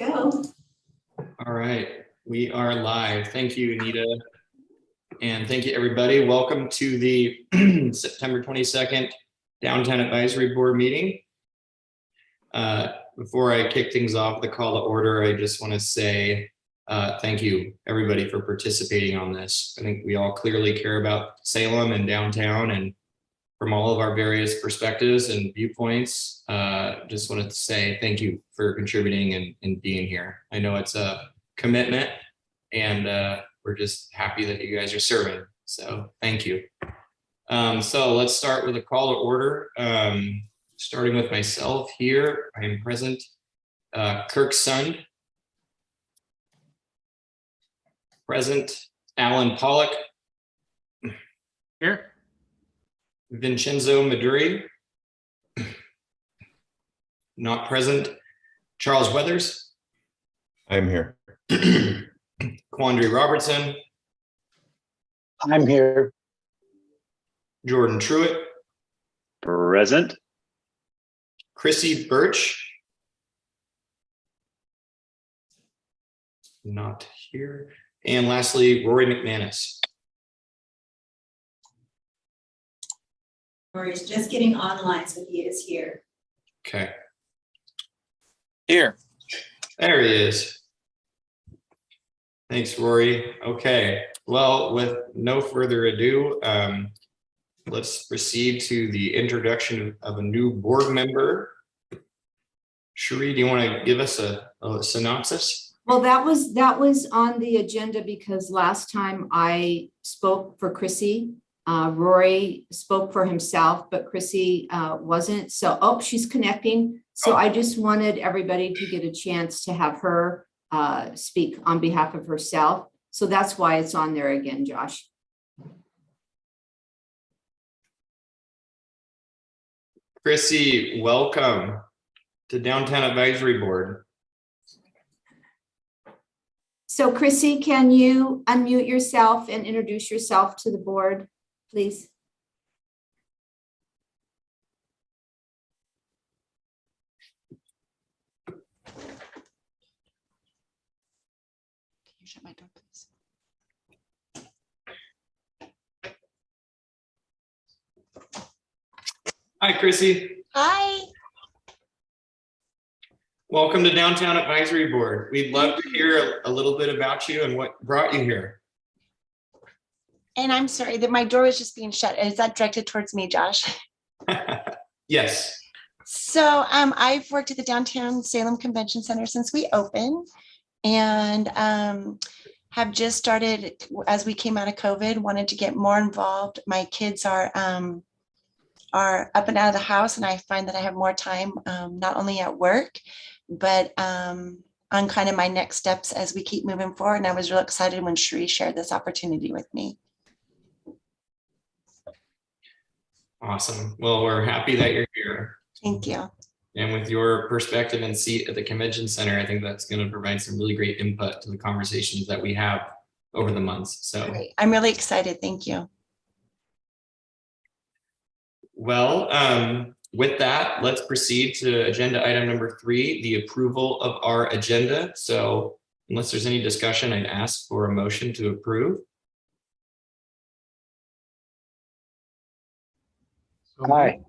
Go. All right, we are live. Thank you, Anita. And thank you, everybody. Welcome to the September 22nd Downtown Advisory Board meeting. Before I kick things off the call to order, I just want to say thank you, everybody, for participating on this. I think we all clearly care about Salem and downtown, and from all of our various perspectives and viewpoints, just wanted to say thank you for contributing and being here. I know it's a commitment, and we're just happy that you guys are serving. So thank you. So let's start with a call to order. Starting with myself here, I am present. Kirk Sund. Present. Alan Pollock. Here. Vincenzo Maduri. Not present. Charles Weathers. I'm here. Quandary Robertson. I'm here. Jordan Truitt. Present. Chrissy Birch. Not here. And lastly, Rory McManus. Rory's just getting online, so he is here. Okay. Here. There he is. Thanks, Rory. Okay. Well, with no further ado, let's proceed to the introduction of a new board member. Sheree, do you want to give us a synopsis? Well, that was on the agenda because last time I spoke for Chrissy. Rory spoke for himself, but Chrissy wasn't. So, oh, she's connecting. So I just wanted everybody to get a chance to have her speak on behalf of herself. So that's why it's on there again, Josh. Chrissy, welcome to Downtown Advisory Board. So Chrissy, can you unmute yourself and introduce yourself to the board, please? Can you shut my door, please? Hi, Chrissy. Hi. Welcome to Downtown Advisory Board. We'd love to hear a little bit about you and what brought you here. And I'm sorry that my door was just being shut. Is that directed towards me, Josh? Yes. So I've worked at the Downtown Salem Convention Center since we opened, and have just started as we came out of COVID, wanted to get more involved. My kids are up and out of the house, and I find that I have more time, not only at work, but on kind of my next steps as we keep moving forward. And I was real excited when Sheree shared this opportunity with me. Awesome. Well, we're happy that you're here. Thank you. And with your perspective and seat at the convention center, I think that's going to provide some really great input to the conversations that we have over the months. So Great. I'm really excited. Thank you. Well, with that, let's proceed to agenda item number 3, the approval of our agenda. So unless there's any discussion, I'd ask for a motion to approve. Hi.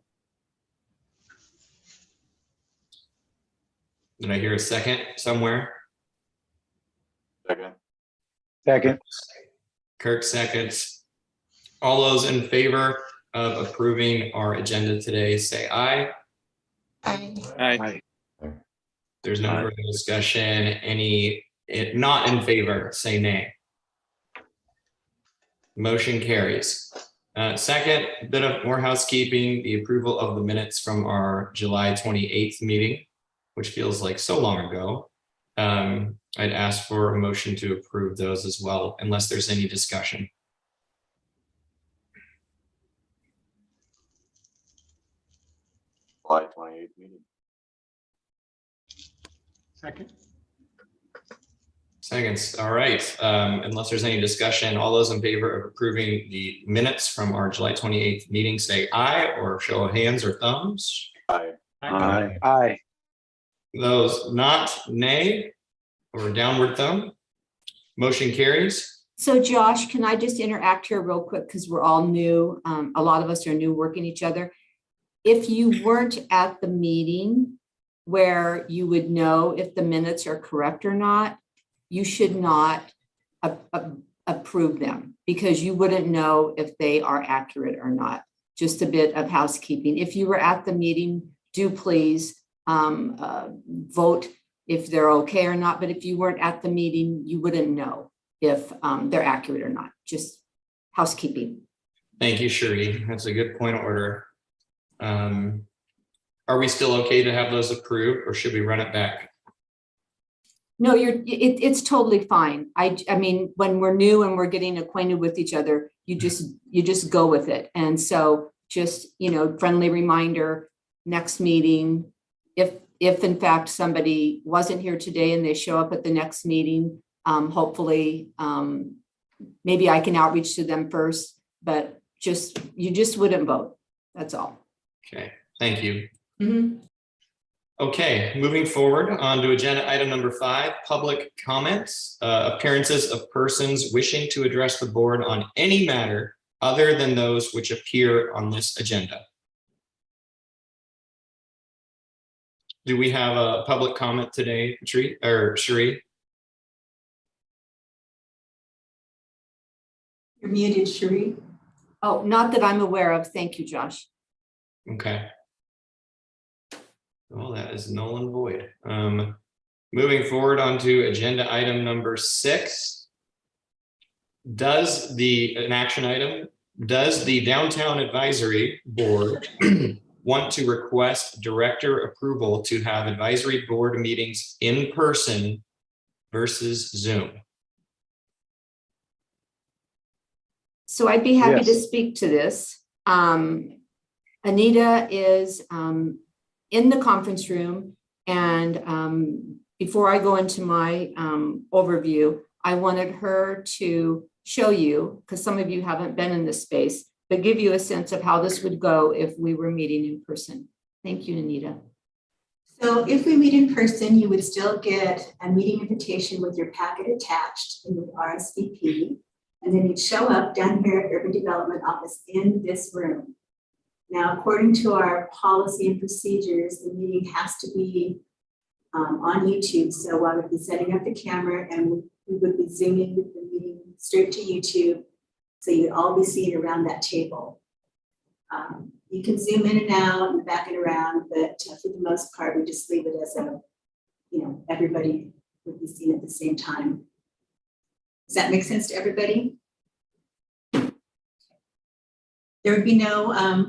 Did I hear a second somewhere? Second. Kirk seconds. All those in favor of approving our agenda today, say aye. Aye. There's no further discussion. Any not in favor, say nay. Motion carries. Second, a bit of more housekeeping, the approval of the minutes from our July 28th meeting, which feels like so long ago. I'd ask for a motion to approve those as well, unless there's any discussion. July 28th meeting. Second. Seconds. All right. Unless there's any discussion, all those in favor of approving the minutes from our July 28th meeting, say aye, or show of hands or thumbs. Aye. Aye. Those not, nay. or downward thumb. Motion carries. So Josh, can I just interact here real quick? Because we're all new. A lot of us are new working each other. If you weren't at the meeting where you would know if the minutes are correct or not, you should not approve them because you wouldn't know if they are accurate or not. Just a bit of housekeeping. If you were at the meeting, do please vote if they're okay or not. But if you weren't at the meeting, you wouldn't know if they're accurate or not. Just housekeeping. Thank you, Sheree. That's a good point of order. Are we still okay to have those approved or should we run it back? No, it's totally fine. I mean, when we're new and we're getting acquainted with each other, you just go with it. And so just, friendly reminder, next meeting, if in fact somebody wasn't here today and they show up at the next meeting, hopefully, maybe I can outreach to them first, but you just wouldn't vote. That's all. Okay, thank you. Mhm. Okay, moving forward on to agenda item number 5, public comments, appearances of persons wishing to address the board on any matter other than those which appear on this agenda. Do we have a public comment today, Sheree? You're muted, Sheree. Oh, not that I'm aware of. Thank you, Josh. Okay. Well, that is null and void. Moving forward onto agenda item number 6. An action item, does the Downtown Advisory Board want to request director approval to have advisory board meetings in person versus Zoom? So I'd be happy to Yes. speak to this. Anita is in the conference room, and before I go into my overview, I wanted her to show you, because some of you haven't been in this space, but give you a sense of how this would go if we were meeting in person. Thank you, Anita. So if we meet in person, you would still get a meeting invitation with your packet attached and with RSVP. And then you'd show up down here at Urban Development Office in this room. Now, according to our policy and procedures, the meeting has to be on YouTube. So I would be setting up the camera and we would be zooming the meeting straight to YouTube. So you'd all be seen around that table. You can zoom in and out and back and around, but for the most part, we just leave it as everybody would be seen at the same time. Does that make sense to everybody? There would be no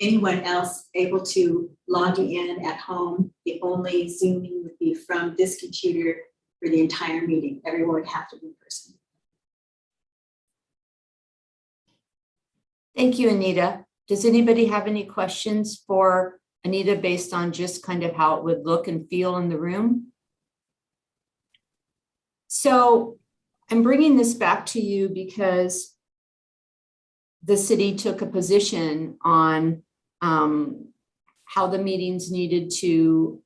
anyone else able to log in at home. The only Zooming would be from this computer for the entire meeting. Everyone would have to be in person. Thank you, Anita. Does anybody have any questions for Anita based on just kind of how it would look and feel in the room? So I'm bringing this back to you because the city took a position on how the meetings needed to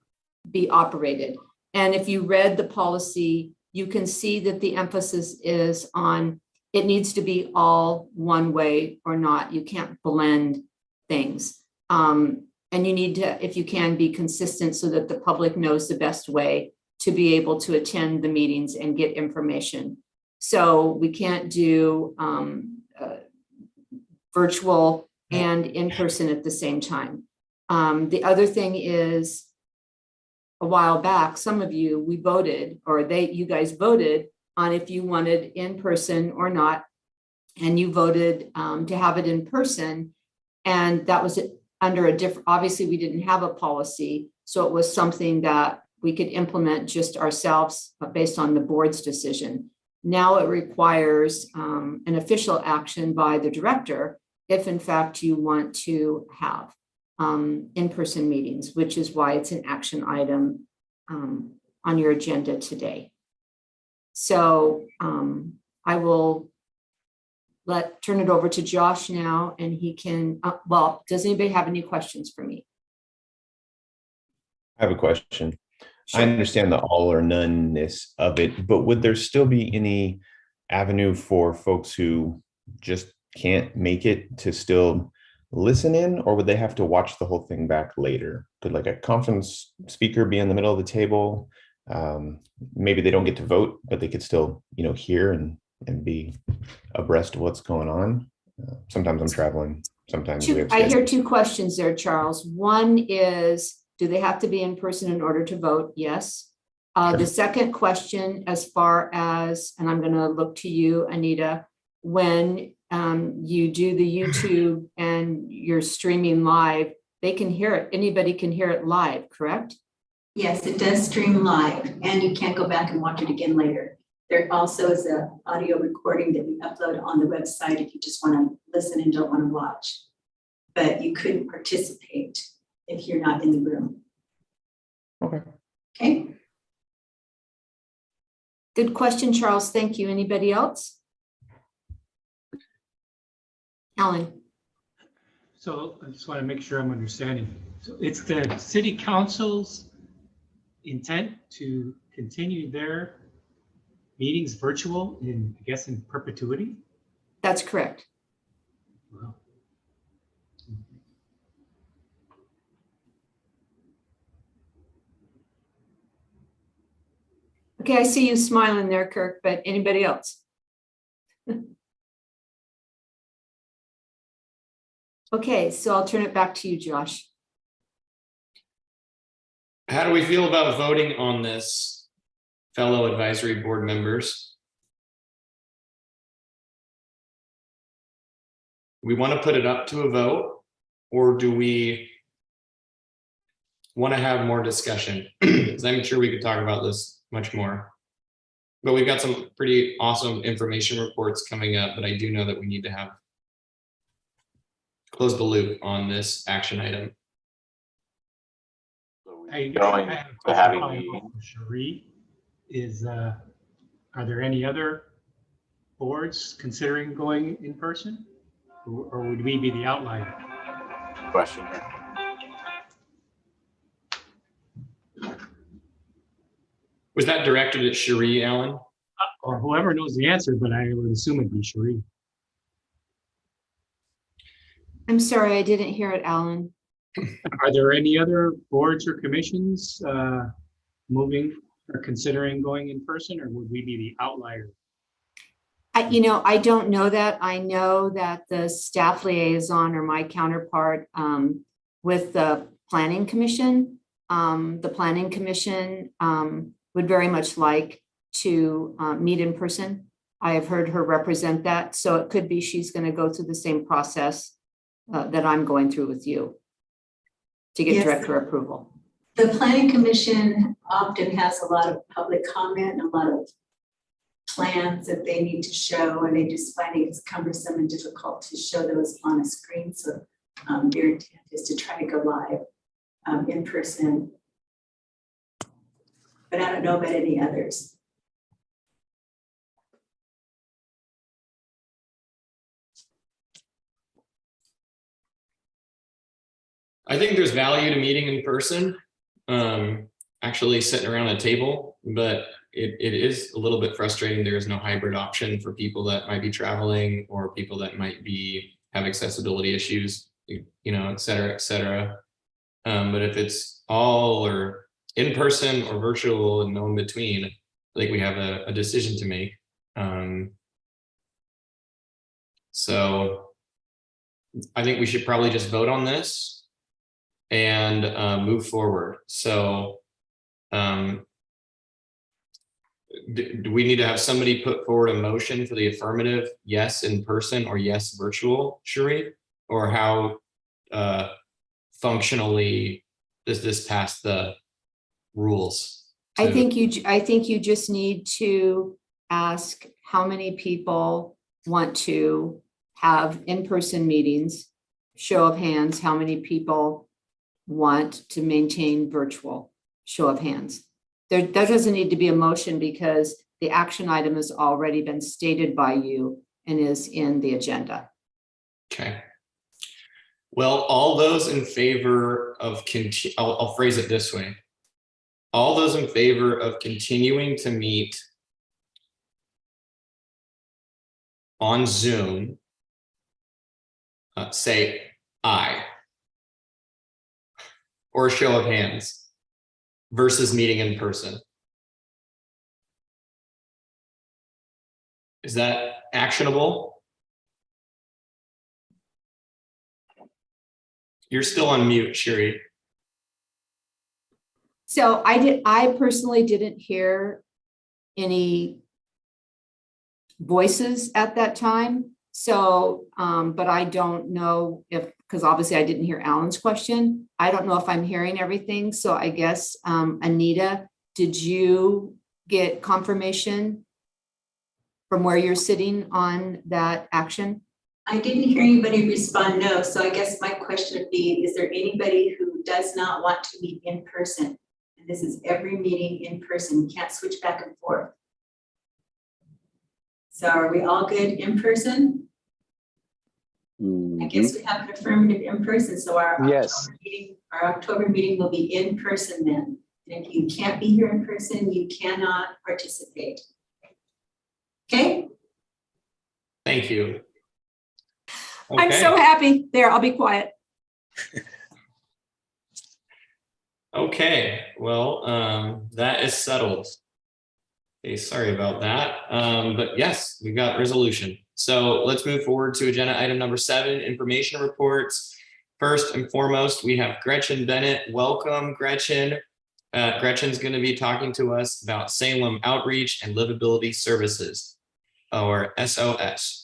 be operated. And if you read the policy, you can see that the emphasis is on it needs to be all one way or not. You can't blend things. And you need to, if you can, be consistent so that the public knows the best way to be able to attend the meetings and get information. So we can't do virtual and in person at the same time. The other thing is, a while back, some of you, we voted, or you guys voted on if you wanted in person or not. And you voted to have it in person. And that was under a different, obviously we didn't have a policy. So it was something that we could implement just ourselves based on the board's decision. Now it requires an official action by the director if in fact you want to have in-person meetings, which is why it's an action item on your agenda today. So I will turn it over to Josh now, and he can, does anybody have any questions for me? I have a question. I understand the all or none-ness of it, but would there still be any avenue for folks who just can't make it to still listen in, or would they have to watch the whole thing back later? Could like a conference speaker be in the middle of the table? Maybe they don't get to vote, but they could still, hear and be abreast of what's going on. Sometimes I'm traveling. Sometimes we have I hear schedules. two questions there, Charles. One is, do they have to be in person in order to vote? Yes. The Sure. second question, as far as, and I'm going to look to you, Anita, when you do the YouTube and you're streaming live, they can hear it. Anybody can hear it live, correct? Yes, it does stream live, and you can't go back and watch it again later. There also is an audio recording that we upload on the website if you just want to listen and don't want to watch. But you couldn't participate if you're not in the room. Okay. Okay? Good question, Charles. Thank you. Anybody else? Alan? So I just want to make sure I'm understanding. So it's the city council's intent to continue their meetings virtual in, I guess, in perpetuity? That's correct. Wow. Okay, I see you smiling there, Kirk, but anybody else? Okay, so I'll turn it back to you, Josh. How do we feel about voting on this, fellow advisory board members? We want to put it up to a vote, or do we want to have more discussion? Because I'm sure we could talk about this much more. But we've got some pretty awesome information reports coming up, but I do know that we need to close the loop on this action item. Going have a to quick having follow-up the- for Cherie is, are there any other boards considering going in person? Or would we be the outlier? question here. Was that directed at Cherie, Alan? Or whoever knows the answer, but I would assume it'd be Cherie. I'm sorry, I didn't hear it, Alan. Are there any other boards or commissions moving or considering going in person, or would we be the outlier? I don't know that. I know that the staff liaison or my counterpart with the planning commission, would very much like to meet in person. I have heard her represent that, so it could be she's going to go through the same process that I'm going through with you to get Yes. director approval. The planning commission often has a lot of public comment and a lot of plans that they need to show, and they just find it's cumbersome and difficult to show those on a screen. So their intent is to try to go live in person. But I don't know about any others. I think there's value to meeting in person, actually sitting around a table, but it is a little bit frustrating. There is no hybrid option for people that might be traveling or people that might have accessibility issues, et cetera, et cetera. But if it's all or in person or virtual and no in between, I think we have a decision to make. So I think we should probably just vote on this and move forward. So do we need to have somebody put forward a motion for the affirmative, yes in person or yes virtual, Cherie? Or how functionally does this pass the rules? I think you just need to ask how many people want to have in-person meetings. Show of hands, how many people want to maintain virtual? Show of hands. There doesn't need to be a motion because the action item has already been stated by you and is in the agenda. Okay. Well, all those in favor of I'll phrase it this way. All those in favor of continuing to meet on Zoom, say aye. Or show of hands versus meeting in person. Is that actionable? You're still on mute, Sherry. So I personally didn't hear any voices at that time. So, but I don't know if, because obviously I didn't hear Alan's question. I don't know if I'm hearing everything. So I guess, Anita, did you get confirmation from where you're sitting on that action? I didn't hear anybody respond no, so I guess my question would be, is there anybody who does not want to meet in person? And this is every meeting in person, you can't switch back and forth. So are we all good in person? I guess we have an affirmative in person, so our Yes. October meeting will be in person then. And if you can't be here in person, you cannot participate. Okay? Thank you. I'm Okay. so happy. There, I'll be quiet. Okay, well, that is settled. Okay, sorry about that. But yes, we got resolution. So let's move forward to agenda item number 7, information reports. First and foremost, we have Gretchen Bennett. Welcome, Gretchen. Gretchen's going to be talking to us about Salem Outreach and Livability Services, or SOS.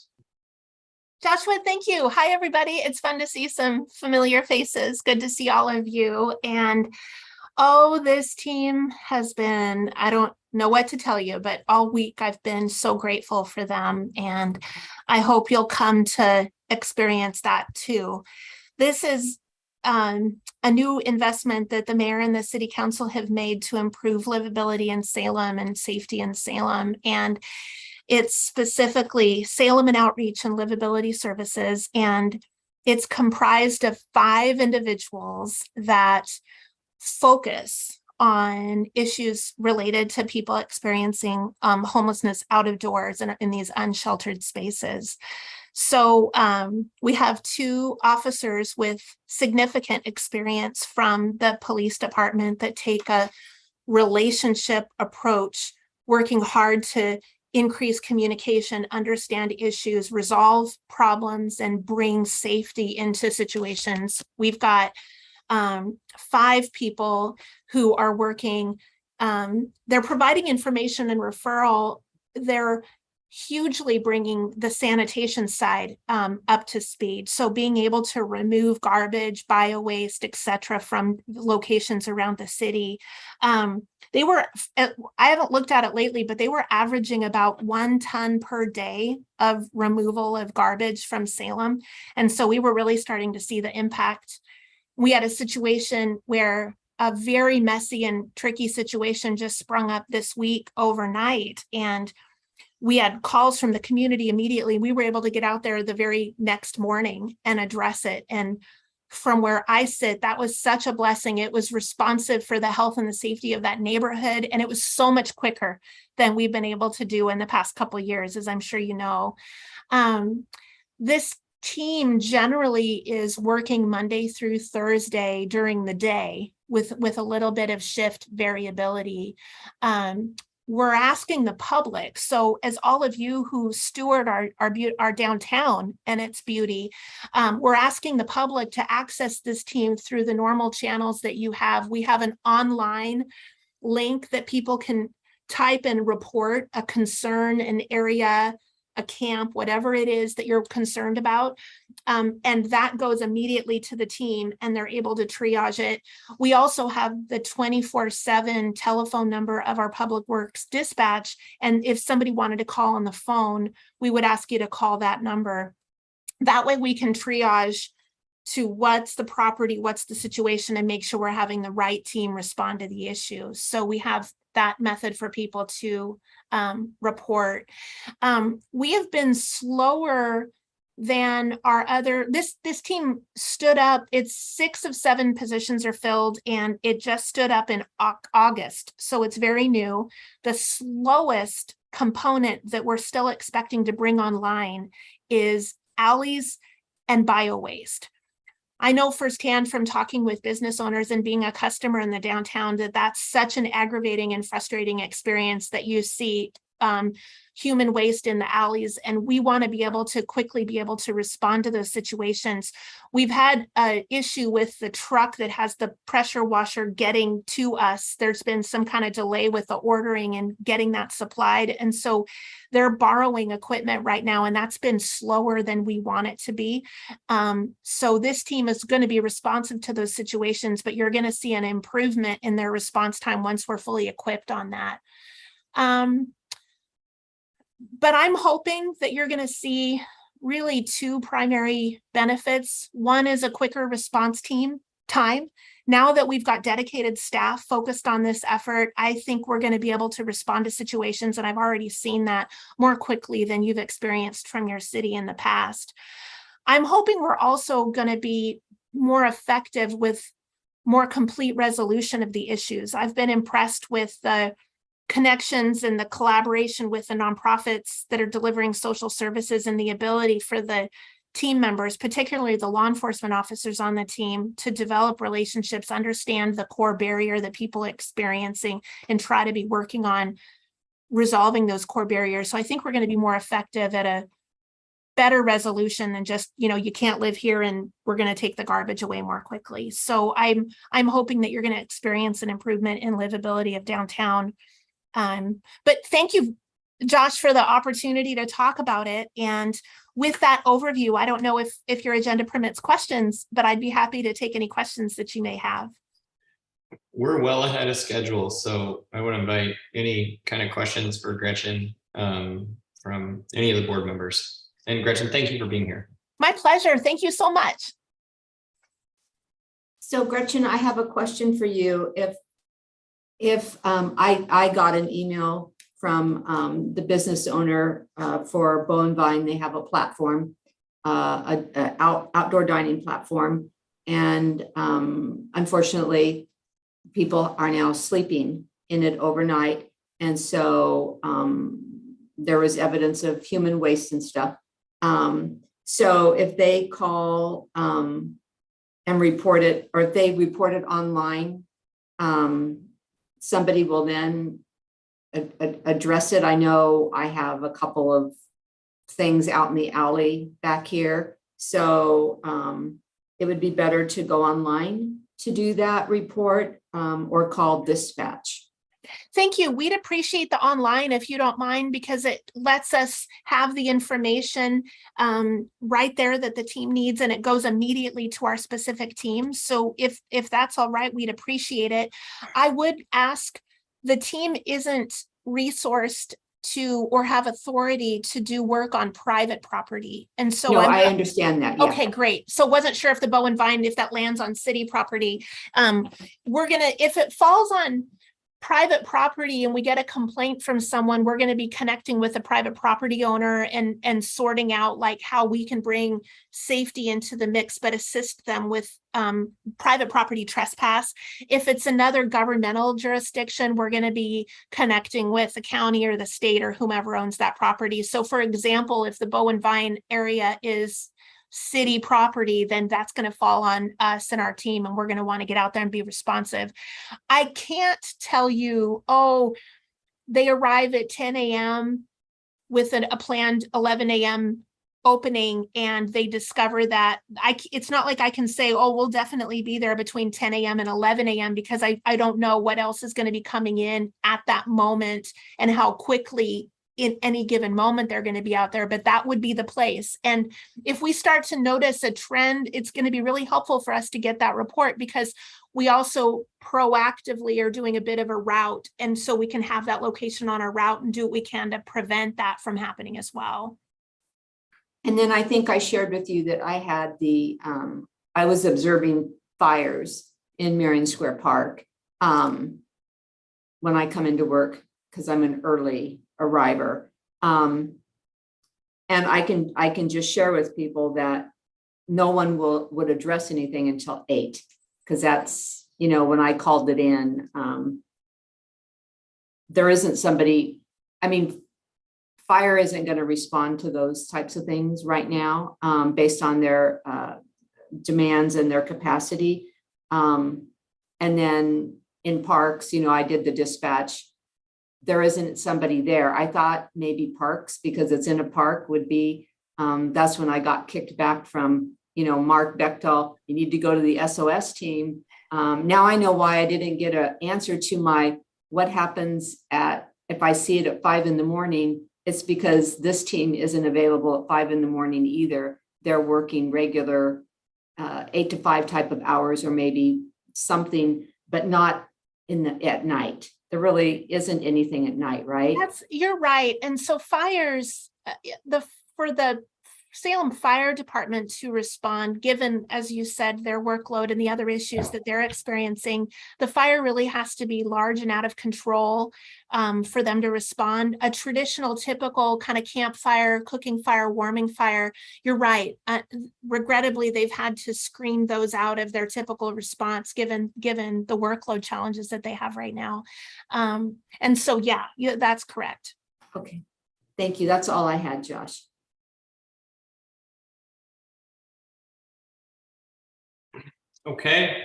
Joshua, thank you. Hi, everybody. It's fun to see some familiar faces. Good to see all of you. And oh, this team has been, I don't know what to tell you, but all week I've been so grateful for them. And I hope you'll come to experience that too. This is a new investment that the mayor and the city council have made to improve livability in Salem and safety in Salem. And it's specifically Salem and Outreach and Livability Services, and it's comprised of 5 individuals that focus on issues related to people experiencing homelessness out of doors and in these unsheltered spaces. So we have 2 officers with significant experience from the police department that take a relationship approach, working hard to increase communication, understand issues, resolve problems, and bring safety into situations. We've got 5 people who are working. They're providing information and referral. They're hugely bringing the sanitation side up to speed. So being able to remove garbage, bio waste, et cetera, from locations around the city. They were, I haven't looked at it lately, but they were averaging about 1 ton per day of removal of garbage from Salem. And so we were really starting to see the impact. We had a situation where a very messy and tricky situation just sprung up this week overnight. And we had calls from the community immediately. We were able to get out there the very next morning and address it. And from where I sit, that was such a blessing. It was responsive for the health and the safety of that neighborhood. And it was so much quicker than we've been able to do in the past couple of years, as I'm sure you know. This team generally is working Monday through Thursday during the day with a little bit of shift variability. We're asking the public. So as all of you who steward our downtown and its beauty, we're asking the public to access this team through the normal channels that you have. We have an online link that people can type and report a concern, an area, a camp, whatever it is that you're concerned about. And that goes immediately to the team and they're able to triage it. We also have the 24/7 telephone number of our Public Works dispatch. And if somebody wanted to call on the phone, we would ask you to call that number. That way we can triage to what's the property, what's the situation, and make sure we're having the right team respond to the issue. So we have that method for people to report. We have been slower than our other, this team stood up, it's 6 of 7 positions are filled, and it just stood up in August. So it's very new. The slowest component that we're still expecting to bring online is alleys and bio waste. I know firsthand from talking with business owners and being a customer in the downtown that that's such an aggravating and frustrating experience that you see human waste in the alleys, and we want to be able to quickly be able to respond to those situations. We've had an issue with the truck that has the pressure washer getting to us. There's been some kind of delay with the ordering and getting that supplied, and so they're borrowing equipment right now, and that's been slower than we want it to be. So this team is going to be responsive to those situations, but you're going to see an improvement in their response time once we're fully equipped on that. But I'm hoping that you're going to see really 2 primary benefits. One is a quicker response team time. Now that we've got dedicated staff focused on this effort, I think we're going to be able to respond to situations, and I've already seen that more quickly than you've experienced from your city in the past. I'm hoping we're also going to be more effective with more complete resolution of the issues. I've been impressed with the connections and the collaboration with the nonprofits that are delivering social services, and the ability for the team members, particularly the law enforcement officers on the team, to develop relationships, understand the core barrier that people are experiencing, and try to be working on resolving those core barriers. So I think we're going to be more effective at a better resolution than just, you can't live here and we're going to take the garbage away more quickly. So I'm hoping that you're going to experience an improvement in livability of downtown. But thank you, Josh, for the opportunity to talk about it. And with that overview, I don't know if your agenda permits questions, but I'd be happy to take any questions that you may have. We're well ahead of schedule, so I would invite any kind of questions for Gretchen from any of the board members. And Gretchen, thank you for being here. My pleasure. Thank you so much. So Gretchen, I have a question for you. If I got an email from the business owner for Bow and Vine, they have a platform, outdoor dining platform, and unfortunately, people are now sleeping in it overnight, and so there was evidence of human waste and stuff. So if they call and report it, or if they report it online, somebody will then address it. I know I have a couple of things out in the alley back here. So it would be better to go online to do that report or call dispatch. Thank you. We'd appreciate the online if you don't mind, because it lets us have the information right there that the team needs, and it goes immediately to our specific team. So if that's all right, we'd appreciate it. I would ask, the team isn't resourced to or have authority to do work on private property. And so No, I understand that. Yeah. Okay, great. So wasn't sure if the Bow and Vine, if that lands on city property, if it falls on private property and we get a complaint from someone, we're going to be connecting with a private property owner and sorting out like how we can bring safety into the mix, but assist them with private property trespass. If it's another governmental jurisdiction, we're going to be connecting with the county or the state or whomever owns that property. So for example, if the Bow and Vine area is city property, then that's going to fall on us and our team, and we're going to want to get out there and be responsive. I can't tell you, they arrive at 10 a.m. with a planned 11 a.m. opening, and they discover that it's not like I can say, we'll definitely be there between 10 a.m. and 11 a.m. because I don't know what else is going to be coming in at that moment and how quickly in any given moment they're going to be out there, but that would be the place. And if we start to notice a trend, it's going to be really helpful for us to get that report, because we also proactively are doing a bit of a route. And so we can have that location on our route and do what we can to prevent that from happening as well. And then I think I shared with you that I had I was observing fires in Marion Square Park when I come into work, because I'm an early arriver. And I can just share with people that no one would address anything until 8, because that's, when I called it in, there isn't somebody, fire isn't going to respond to those types of things right now, based on their demands and their capacity. And then in parks, I did the dispatch. There isn't somebody there. I thought maybe parks, because it's in a park, would be, that's when I got kicked back from, Mark Bechtel, you need to go to the SOS team. Now I know why I didn't get an answer to my, what happens if I see it at 5 a.m. It's because this team isn't available at 5 a.m. either. They're working regular 8 to 5 type of hours, or maybe something, but not at night. There really isn't anything at night, right? You're right. And so fires, for the Salem Fire Department to respond, given, as you said, their workload and the other issues that they're experiencing, the fire really has to be large and out of control for them to respond. A traditional, typical kind of campfire, cooking fire, warming fire, you're right. Regrettably, they've had to screen those out of their typical response, given the workload challenges that they have right now. And so, yeah, that's correct. Okay, thank you. That's all I had, Josh. Okay,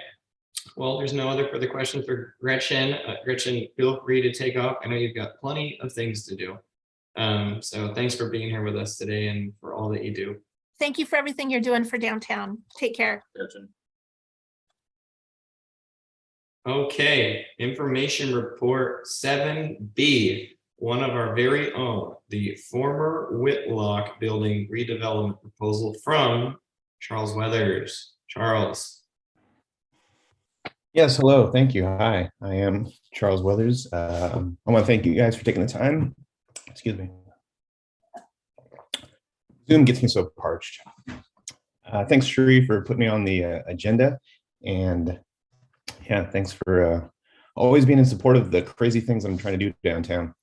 well, there's no other further questions for Gretchen. Gretchen, feel free to take off. I know you've got plenty of things to do. So thanks for being here with us today and for all that you do. Thank you for everything you're doing for downtown. Take care. Okay, information report 7B, one of our very own, the former Whitlock building redevelopment proposal from Charles Weathers. Charles. Yes, hello. Thank you. Hi, I am Charles Weathers. I want to thank you guys for taking the time. Excuse me. Zoom gets me so parched. Thanks, Sheree, for putting me on the agenda. And yeah, thanks for always being in support of the crazy things I'm trying to do downtown.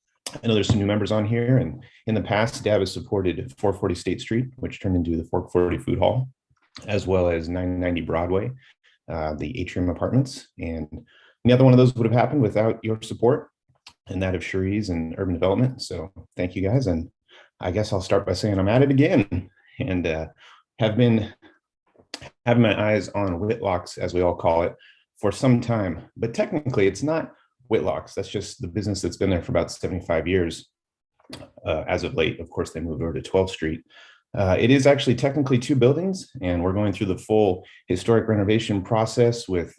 I know there's some new members on here, and in the past, DAB has supported 440 State Street, which turned into the 440 Food Hall, as well as 990 Broadway, the Atrium Apartments. And neither one of those would have happened without your support and that of Cherise and Urban Development. So thank you guys. And I guess I'll start by saying I'm at it again, and have been having my eyes on Whitlocks, as we all call it, for some time. But technically it's not Whitlocks. That's just the business that's been there for about 75 years. As of late, of course, they moved over to 12th Street. It is actually technically 2 buildings, and we're going through the full historic renovation process with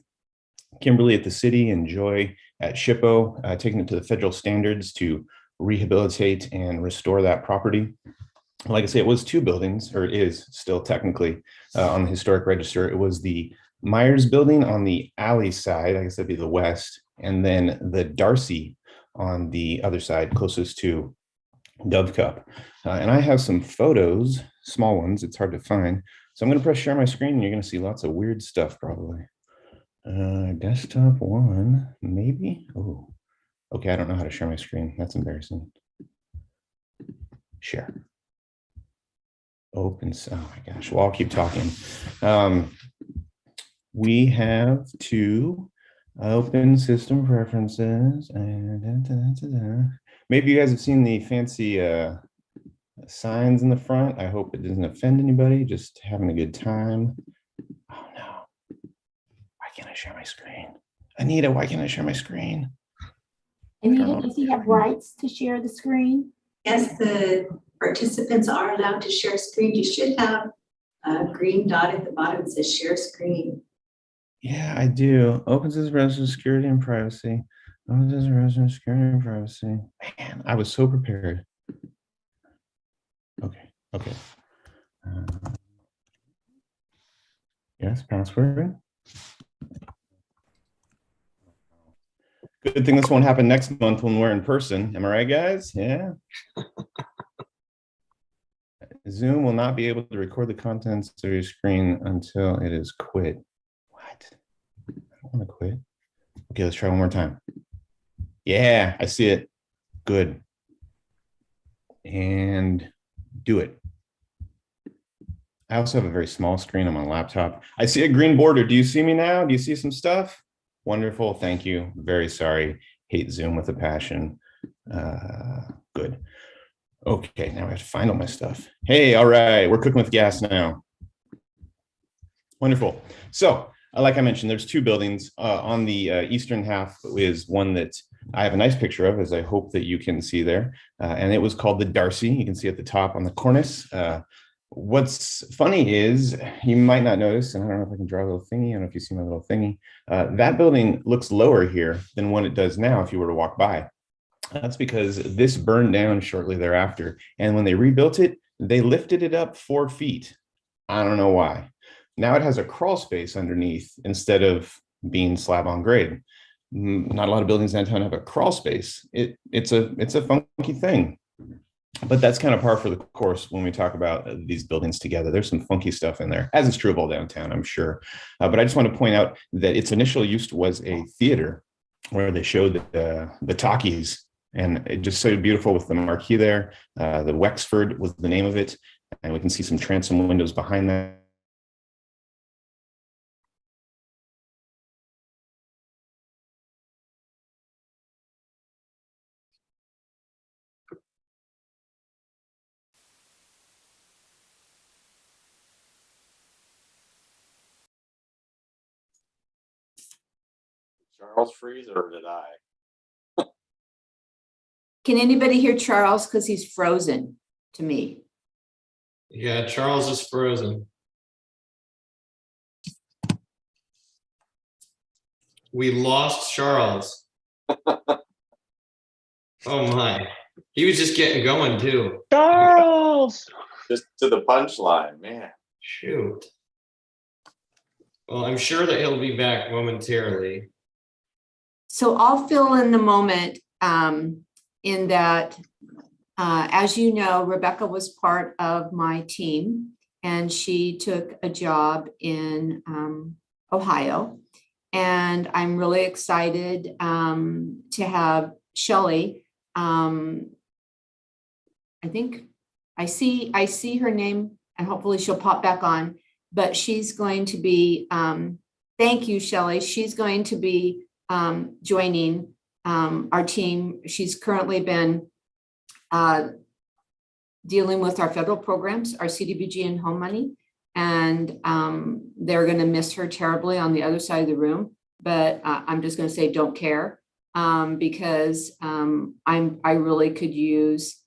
Kimberly at the city and Joy at SHPO, taking it to the federal standards to rehabilitate and restore that property. Like I say, it was 2 buildings, or it is still technically on the historic register. It was the Myers building on the alley side, I guess that'd be the west, and then the Darcy on the other side, closest to Dove Cup. And I have some photos, small ones, it's hard to find. So I'm going to press share my screen and you're going to see lots of weird stuff probably. Desktop 1, maybe? Oh, okay, I don't know how to share my screen. That's embarrassing. Share. Open, oh my gosh, well, I'll keep talking. We have 2 open system preferences, and maybe you guys have seen the fancy signs in the front. I hope it doesn't offend anybody, just having a good time. Oh no, why can't I share my screen? Anita, why can't I share my screen? Anita, does he have rights to share the screen? Yes, the participants are allowed to share screen. You should have a green dot at the bottom that says share screen. Yeah, I do. Open system resident security and privacy. Open system resident security and privacy. Man, I was so prepared. Okay. Yes, password. Good thing this won't happen next month when we're in person. Am I right, guys? Yeah. Zoom will not be able to record the contents of your screen until it is quit. What? I don't want to quit. Okay, let's try one more time. Yeah, I see it. Good. And do it. I also have a very small screen on my laptop. I see a green border. Do you see me now? Do you see some stuff? Wonderful. Thank you. Very sorry. Hate Zoom with a passion. Good. Okay, now I have to find all my stuff. Hey, all right. We're cooking with gas now. Wonderful. So, like I mentioned, there's two buildings. On the eastern half is one that I have a nice picture of, as I hope that you can see there. And it was called the Darcy. You can see at the top on the cornice. What's funny is, you might not notice, and I don't know if I can draw a little thingy. I don't know if you see my little thingy. That building looks lower here than what it does now if you were to walk by. That's because this burned down shortly thereafter. And when they rebuilt it, they lifted it up 4 feet. I don't know why. Now it has a crawl space underneath instead of being slab on grade. Not a lot of buildings downtown have a crawl space. It's a funky thing. But that's kind of par for the course when we talk about these buildings together. There's some funky stuff in there, as is true of all downtown, I'm sure. But I just want to point out that its initial use was a theater where they showed the talkies, and it just so beautiful with the marquee there. The Wexford was the name of it, and we can see some transom windows behind that. Charles freeze or did I? Can anybody hear Charles? Because he's frozen to me. Yeah, Charles is frozen. We lost Charles. Oh my. He was just getting going too. Charles! Just to the punchline, man. Shoot. Well, I'm sure that he'll be back momentarily. So I'll fill in the moment in that, as you know, Rebecca was part of my team, and she took a job in Ohio. And I'm really excited to have Shelley. I think I see her name, and hopefully she'll pop back on, but she's going to be, thank you, Shelley. She's going to be joining our team. She's currently been dealing with our federal programs, our CDBG and home money, and they're going to miss her terribly on the other side of the room. But I'm just going to say, don't care, because I really could use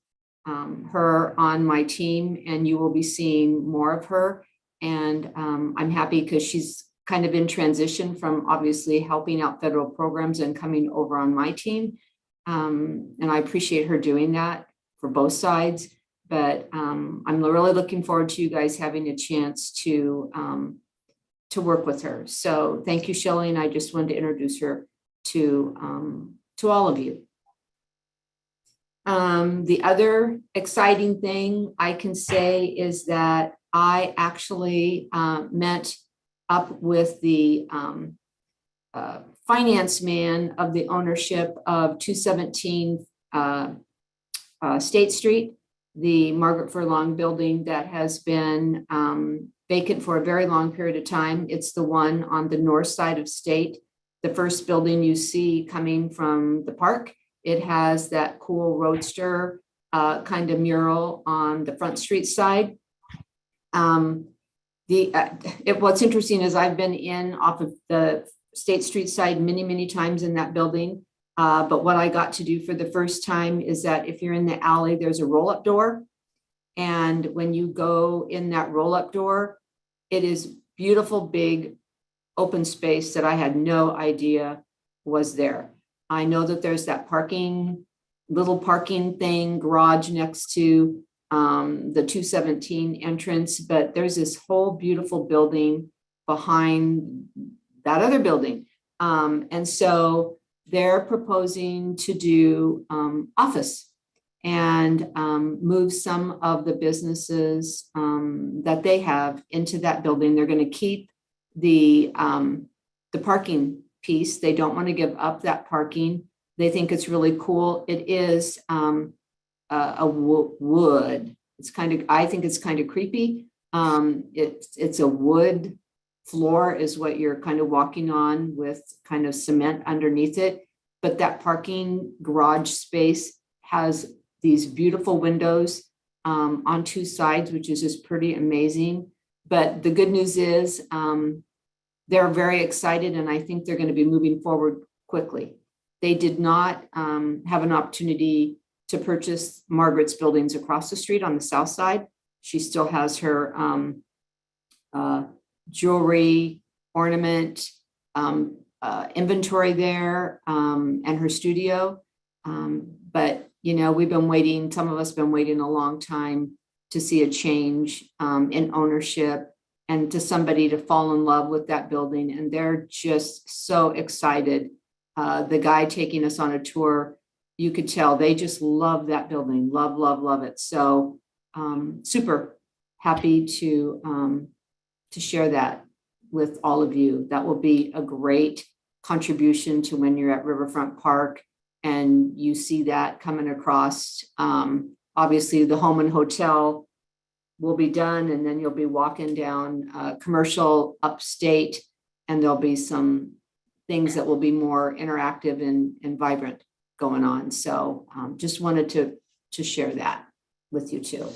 her on my team, and you will be seeing more of her. And I'm happy because she's kind of in transition from obviously helping out federal programs and coming over on my team. And I appreciate her doing that for both sides. But I'm really looking forward to you guys having a chance to work with her. So thank you, Shelley. And I just wanted to introduce her to all of you. The other exciting thing I can say is that I actually met up with the finance man of the ownership of 217 State Street, the Margaret Furlong building that has been vacant for a very long period of time. It's the one on the north side of State, the first building you see coming from the park. It has that cool roadster kind of mural on the Front Street side. What's interesting is I've been in off of the State Street side many times in that building. But what I got to do for the first time is that if you're in the alley, there's a roll-up door. And when you go in that roll-up door, it is beautiful, big open space that I had no idea was there. I know that there's that little parking thing, garage next to the 217 entrance, but there's this whole beautiful building behind that other building. And so they're proposing to do office and move some of the businesses that they have into that building. They're going to keep the parking piece. They don't want to give up that parking. They think it's really cool. It is a wood. It's I think it's kind of creepy, It's a wood floor is what you're kind of walking on with kind of cement underneath it. But that parking garage space has these beautiful windows on two sides, which is just pretty amazing. But the good news is they're very excited, and I think they're going to be moving forward quickly. They did not have an opportunity to purchase Margaret's buildings across the street on the south side. She still has her jewelry, ornament, inventory there, and her studio. But, you know, we've been waiting, some of us been waiting a long time to see a change in ownership and to somebody to fall in love with that building. And they're just so excited. The guy taking us on a tour, you could tell they just love that building, love, love, love it. So super happy to share that with all of you. That will be a great contribution to when you're at Riverfront Park and you see that coming across. Obviously, the home and hotel will be done, and then you'll be walking down commercial upstate, and there'll be some things that will be more interactive and vibrant going on. So just wanted to share that with you too.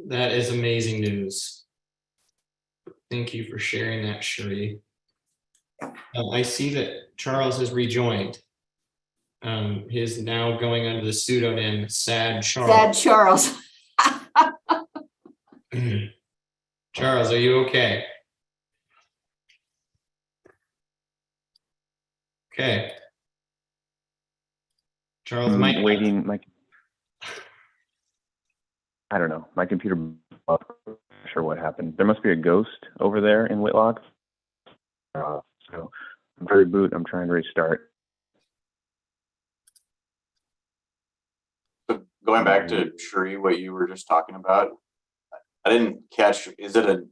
That is amazing news. Thank you for sharing that, Sheree. I see that Charles has rejoined. He's now going under the pseudonym Sad Charles. Sad Charles. Charles, are you okay? Okay. Charles, I'm Mike. waiting. I don't know. My computer. Not sure what happened. There must be a ghost over there in Whitlock. So I'm trying to reboot. I'm trying to restart. So going back to Sheree, what you were just talking about, I didn't catch, is it a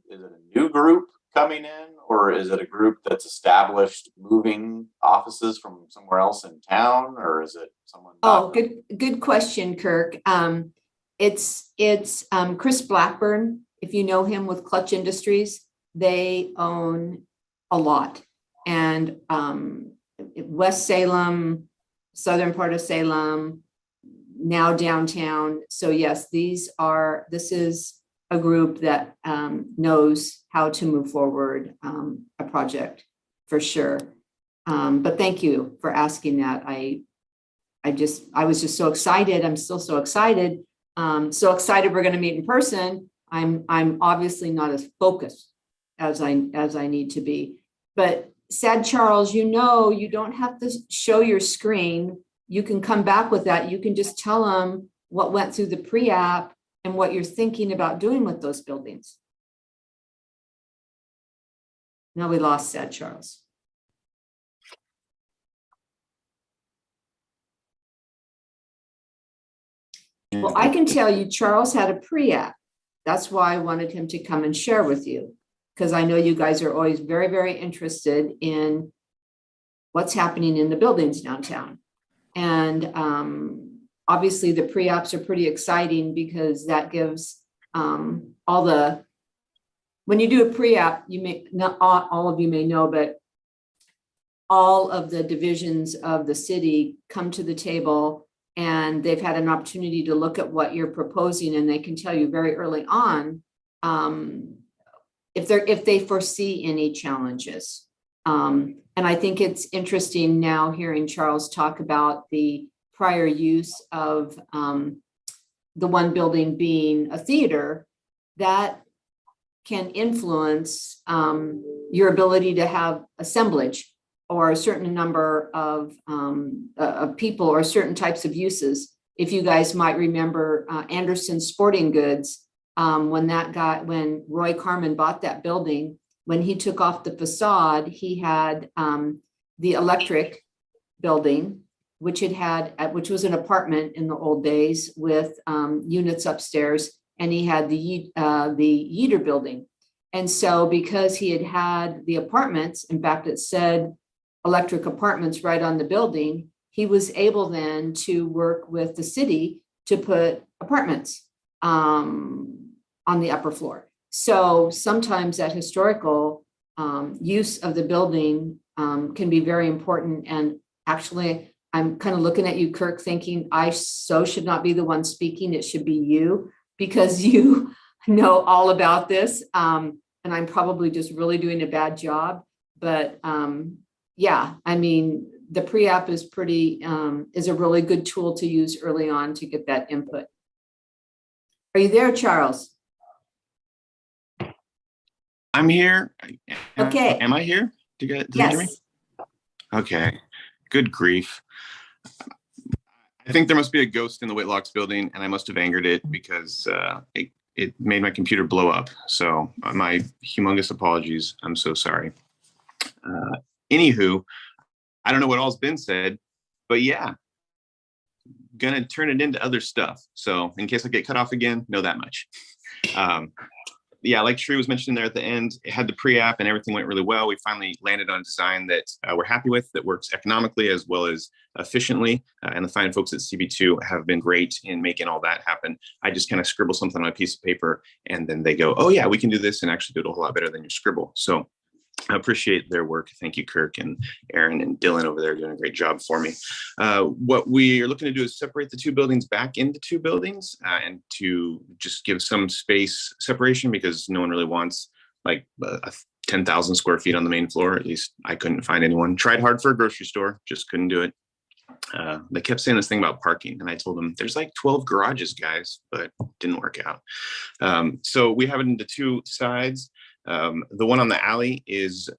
new group coming in, or is it a group that's established moving offices from somewhere else in town, or is it someone? Oh, good question, Kirk. It's Chris Blackburn. If you know him with Clutch Industries, they own a lot. And West Salem, southern part of Salem, now downtown. So yes, this is a group that knows how to move forward a project for sure. But thank you for asking that. I was just so excited. I'm still so excited. So excited we're going to meet in person. I'm obviously not as focused as I need to be. But Sad Charles, you know, you don't have to show your screen. You can come back with that. You can just tell them what went through the pre-app and what you're thinking about doing with those buildings. Now we lost Sad Charles. Well, I can tell you Charles had a pre-app. That's why I wanted him to come and share with you, because I know you guys are always very, very interested in what's happening in the buildings downtown. And obviously the pre-apps are pretty exciting because that gives when you do a pre-app, you may not all of you may know, but all of the divisions of the city come to the table and they've had an opportunity to look at what you're proposing, and they can tell you very early on if they foresee any challenges. And I think it's interesting now hearing Charles talk about the prior use of the one building being a theater that can influence your ability to have assemblage or a certain number of people or certain types of uses. If you guys might remember Anderson Sporting Goods, when Roy Carmen bought that building, when he took off the facade, he had the electric building, which was an apartment in the old days with units upstairs, and he had the Yeater building. And so because he had the apartments, in fact, it said electric apartments right on the building, he was able then to work with the city to put apartments on the upper floor. So sometimes that historical use of the building can be very important. And actually, I'm kind of looking at you, Kirk, thinking I should not be the one speaking. It should be you, because you know all about this. And I'm probably just really doing a bad job. But yeah, I mean, the pre-app is is a really good tool to use early on to get that input. Are you there, Charles? I'm here. Okay. Am I here? Do you hear me? Yes. Okay. Good grief. I think there must be a ghost in the Whitlocks building, and I must have angered it because it made my computer blow up. So my humongous apologies. I'm so sorry. Anywho, I don't know what all's been said, but yeah, gonna turn it into other stuff. So in case I get cut off again, know that much. Yeah, like Sheree was mentioning there at the end, it had the pre-app and everything went really well. We finally landed on a design that we're happy with, that works economically as well as efficiently. And the fine folks at CB2 have been great in making all that happen. I just kind of scribble something on a piece of paper and then they go, oh yeah, we can do this and actually do it a whole lot better than your scribble. So I appreciate their work. Thank you, Kirk and Aaron and Dylan over there doing a great job for me. What we are looking to do is separate the two buildings back into two buildings and to just give some space separation, because no one really wants like 10,000 square feet on the main floor. At least I couldn't find anyone. Tried hard for a grocery store, just couldn't do it. They kept saying this thing about parking, and I told them there's like 12 garages, guys, but didn't work out. So we have it into two sides. The one on the alley is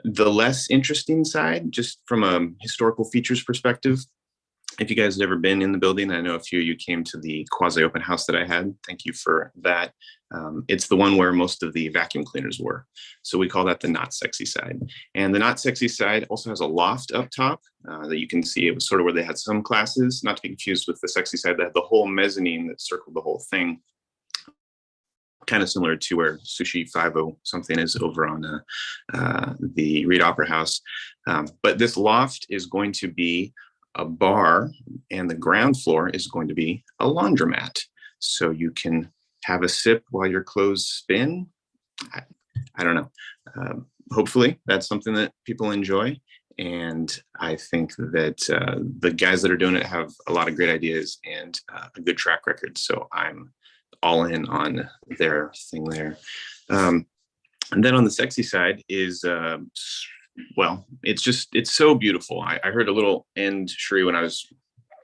the less interesting side, just from a historical features perspective. If you guys have ever been in the building, I know a few of you came to the quasi open house that I had. Thank you for that. It's the one where most of the vacuum cleaners were. So we call that the not sexy side. And the not sexy side also has a loft up top that you can see. It was sort of where they had some classes, not to be confused with the sexy side that had the whole mezzanine that circled the whole thing. Kind of similar to where Sushi 50 something is over on the Reed Opera House. But this loft is going to be a bar, and the ground floor is going to be a laundromat. So you can have a sip while your clothes spin. I don't know. Hopefully that's something that people enjoy. And I think that the guys that are doing it have a lot of great ideas and a good track record. So I'm all in on their thing there. And then on the sexy side is, well, it's so beautiful. I heard a little end, Sheree, when I was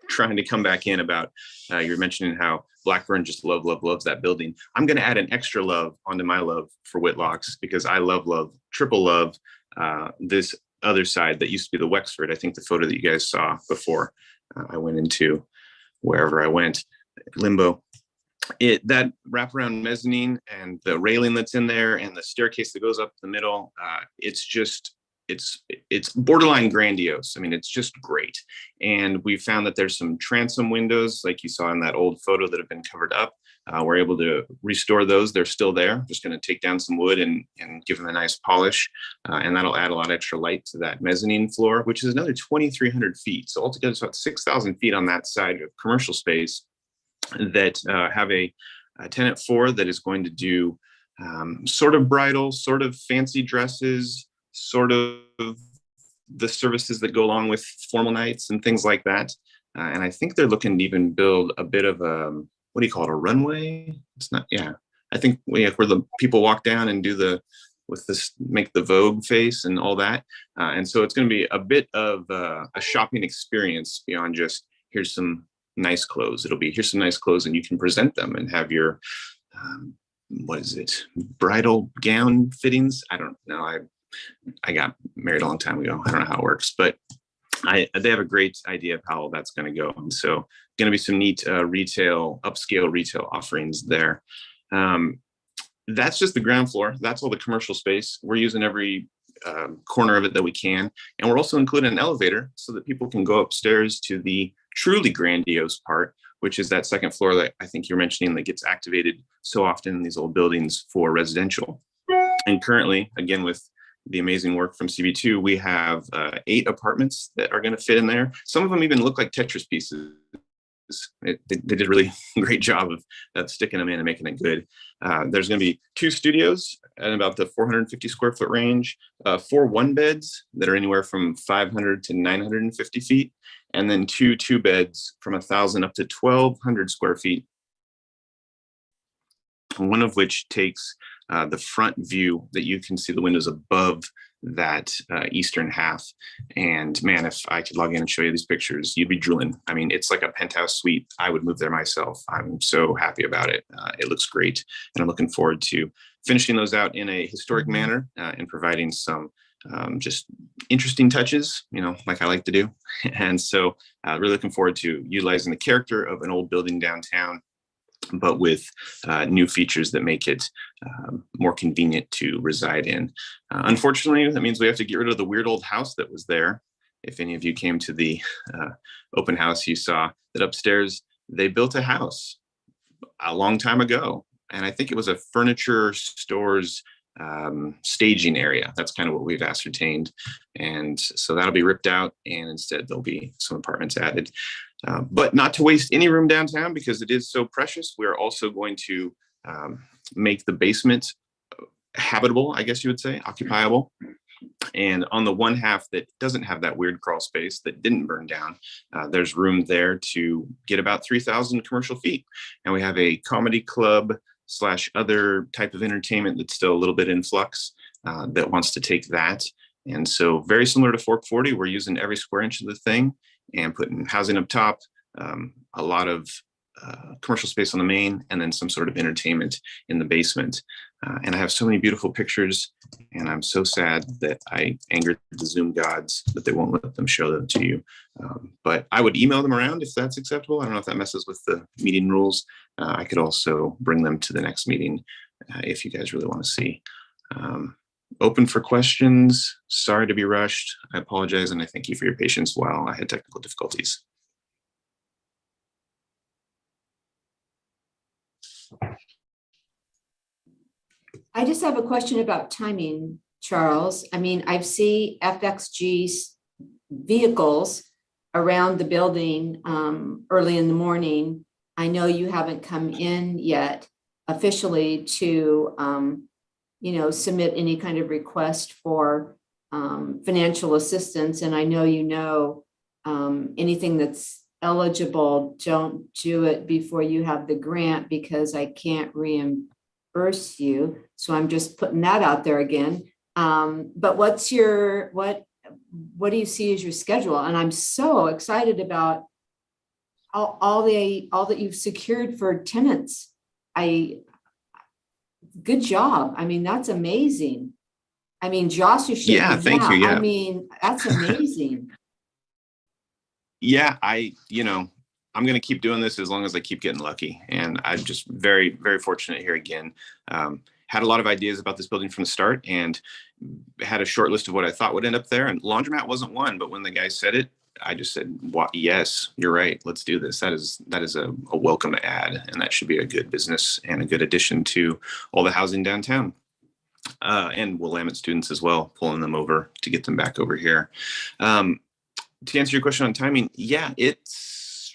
trying to come back in about, you were mentioning how Blackburn just loves that building. I'm going to add an extra love onto my love for Whitlocks, because I love, triple love this other side that used to be the Wexford. I think the photo that you guys saw before I went into wherever I went, Limbo. That wraparound mezzanine and the railing that's in there and the staircase that goes up the middle, it's borderline grandiose. I mean, it's just great. And we found that there's some transom windows, like you saw in that old photo, that have been covered up. We're able to restore those. They're still there. Just going to take down some wood and give them a nice polish. And that'll add a lot of extra light to that mezzanine floor, which is another 2,300 feet. So altogether, it's about 6,000 feet on that side of commercial space that have a tenant 4 that is going to do sort of bridal, sort of fancy dresses, sort of the services that go along with formal nights and things like that. And I think they're looking to even build a bit of a, what do you call it, a runway? It's not, yeah. I think where the people walk down and do make the Vogue face and all that. And so it's going to be a bit of a shopping experience beyond just here's some nice clothes. It'll be here's some nice clothes and you can present them and have your bridal gown fittings. I don't know. I got married a long time ago. I don't know how it works, but they have a great idea of how that's going to go. And so going to be some neat upscale retail offerings there. That's just the ground floor. That's all the commercial space. We're using every corner of it that we can. And we're also including an elevator so that people can go upstairs to the truly grandiose part, which is that second floor that I think you're mentioning that gets activated so often in these old buildings for residential. And currently, again, with the amazing work from CB2, we have 8 apartments that are going to fit in there. Some of them even look like Tetris pieces They did a really great job of sticking them in and making it good. There's going to be 2 studios at about the 450 square foot range, 4 1-beds that are anywhere from 500 to 950 feet, and then 2 2-beds from 1,000 up to 1,200 square feet. One of which takes the front view that you can see the windows above that eastern half. And man, if I could log in and show you these pictures, you'd be drooling. I mean, it's like a penthouse suite. I would move there myself. I'm so happy about it. It looks great. And I'm looking forward to finishing those out in a historic manner and providing some just interesting touches, like I like to do. And so really looking forward to utilizing the character of an old building downtown, but with new features that make it more convenient to reside in. Unfortunately, that means we have to get rid of the weird old house that was there. If any of you came to the open house, you saw that upstairs they built a house a long time ago. And I think it was a furniture store's staging area. That's kind of what we've ascertained. And so that'll be ripped out, and instead there'll be some apartments added. But not to waste any room downtown because it is so precious, we're also going to make the basement habitable, I guess you would say, occupiable. And on the one half that doesn't have that weird crawl space that didn't burn down, there's room there to get about 3,000 commercial feet. And we have a comedy club / other type of entertainment that's still a little bit in flux that wants to take that. And so very similar to Fork 40, we're using every square inch of the thing and putting housing up top, a lot of commercial space on the main, and then some sort of entertainment in the basement. And I have so many beautiful pictures, and I'm so sad that I angered the Zoom gods that they won't let them show them to you. But I would email them around if that's acceptable. I don't know if that messes with the meeting rules. I could also bring them to the next meeting if you guys really want to see. Open for questions. Sorry to be rushed. I apologize, and I thank you for your patience while I had technical difficulties. I just have a question about timing, Charles. I mean, I've seen FXG's vehicles around the building early in the morning. I know you haven't come in yet officially to, submit any kind of request for financial assistance. And I know, anything that's eligible, don't do it before you have the grant because I can't reimburse you. So I'm just putting that out there again. But what do you see as your schedule? And I'm so excited about all that you've secured for tenants. Good job. I mean, that's amazing. I mean, Josh, you should. Yeah, thank you. Yeah. I mean, that's amazing. Yeah, I'm going to keep doing this as long as I keep getting lucky. And I'm just very, very fortunate here again. Had a lot of ideas about this building from the start and had a short list of what I thought would end up there. And laundromat wasn't one, but when the guy said it, I just said, yes, you're right. Let's do this. That is a welcome add, and that should be a good business and a good addition to all the housing downtown. And Willamette students as well, pulling them over to get them back over here. To answer your question on timing, yeah, it's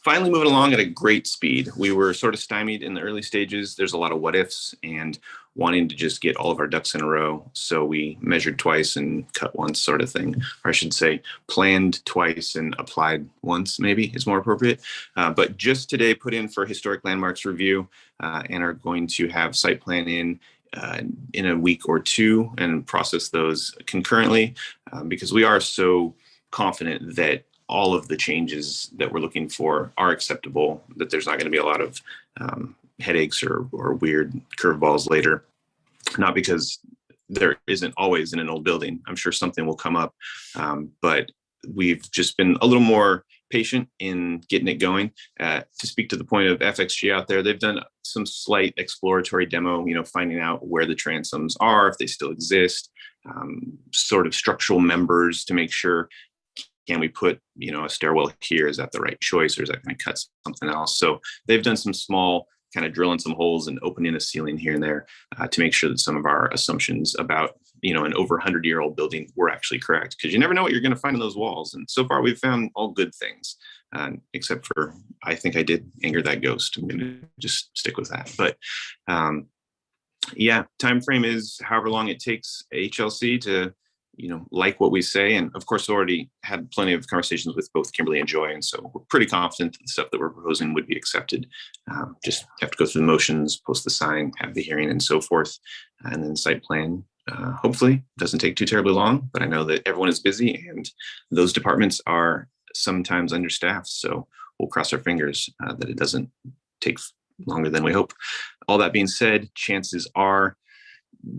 finally moving along at a great speed. We were sort of stymied in the early stages. There's a lot of what ifs and wanting to just get all of our ducks in a row. So we measured twice and cut once sort of thing, or I should say planned twice and applied once, maybe is more appropriate. But just today put in for historic landmarks review and are going to have site plan in a week or two and process those concurrently because we are so confident that all of the changes that we're looking for are acceptable, that there's not going to be a lot of headaches or weird curveballs later. Not because there isn't always in an old building. I'm sure something will come up, but we've just been a little more patient in getting it going. To speak to the point of FXG out there, they've done some slight exploratory demo, finding out where the transoms are, if they still exist, sort of structural members to make sure, can we put, a stairwell here? Is that the right choice, or is that going to cut something else? So they've done some small kind of drilling some holes and opening a ceiling here and there to make sure that some of our assumptions about, an over 100-year-old building were actually correct. Because you never know what you're going to find in those walls. And so far, we've found all good things, except for I think I did anger that ghost. I'm going to just stick with that. But yeah, time frame is however long it takes HLC to like what we say. And of course, already had plenty of conversations with both Kimberly and Joy. And so we're pretty confident that the stuff that we're proposing would be accepted. Just have to go through the motions, post the sign, have the hearing and so forth. And then site plan, hopefully doesn't take too terribly long, but I know that everyone is busy and those departments are sometimes understaffed. So we'll cross our fingers that it doesn't take longer than we hope. All that being said, chances are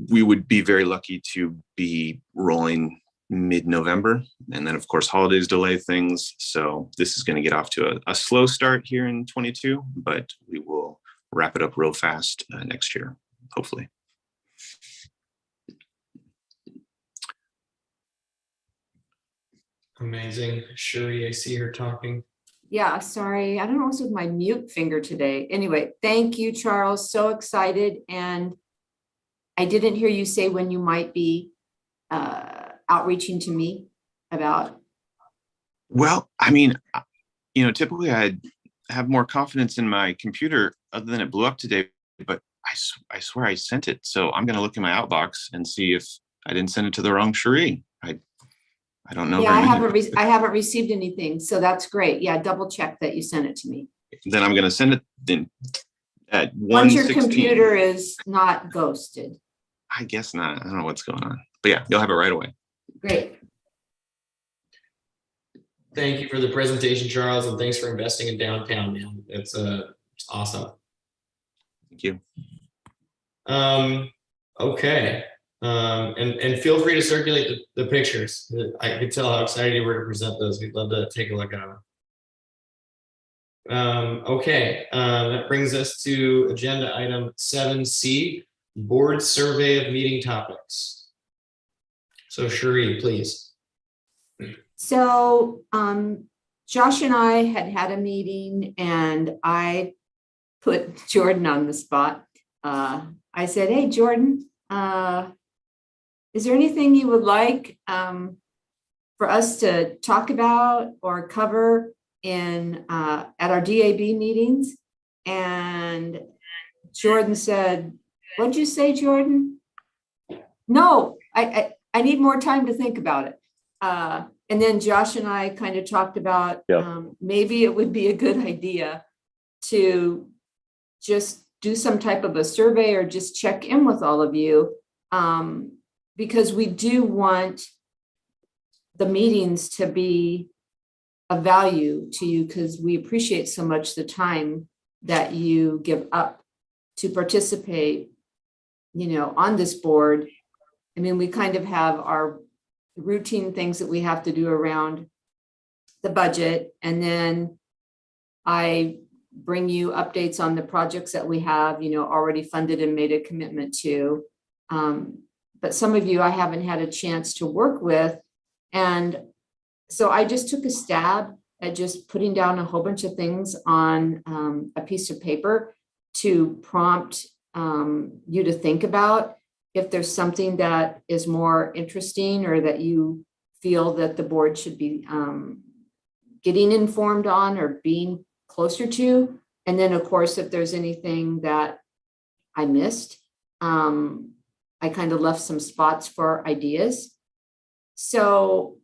we would be very lucky to be rolling mid-November. And then of course, holidays delay things. So this is going to get off to a slow start here in 22, but we will wrap it up real fast next year, hopefully. Amazing. Shuri, I see her talking. Yeah, sorry. I don't know what's with my mute finger today. Anyway, thank you, Charles. So excited. And I didn't hear you say when you might be outreaching to me about. Well, I mean, typically I'd have more confidence in my computer other than it blew up today, but I swear I sent it. So I'm going to look in my outbox and see if I didn't send it to the wrong Cherie. I don't know. Yeah, I haven't received anything. So that's great. Yeah, double check that you sent it to me. Then I'm going to send it then at 1:16. Once your computer is not ghosted. I guess not. I don't know what's going on, but yeah, you'll have it right away. Great. Thank you for the presentation, Charles, and thanks for investing in downtown, man. It's awesome. Thank you. Okay. And feel free to circulate the pictures. I could tell how excited you were to present those. We'd love to take a look at them. Okay, that brings us to agenda item 7C, board survey of meeting topics. So Cherie, please. So Josh and I had a meeting and I put Jordan on the spot. I said, hey, Jordan, is there anything you would like for us to talk about or cover in at our DAB meetings? And Jordan said, what'd you say, Jordan? No, I need more time to think about it. And then Josh and I kind of talked about maybe it would be a good idea to just do some type of a survey or just check in with all of you, because we do want the meetings to be of value to you, because we appreciate so much the time that you give up to participate, on this board. I mean, we kind of have our routine things that we have to do around the budget, and then I bring you updates on the projects that we have, already funded and made a commitment to. But some of you I haven't had a chance to work with. And so I just took a stab at just putting down a whole bunch of things on a piece of paper to prompt you to think about if there's something that is more interesting or that you feel that the board should be getting informed on or being closer to. And then, of course, if there's anything that I missed, I kind of left some spots for ideas. So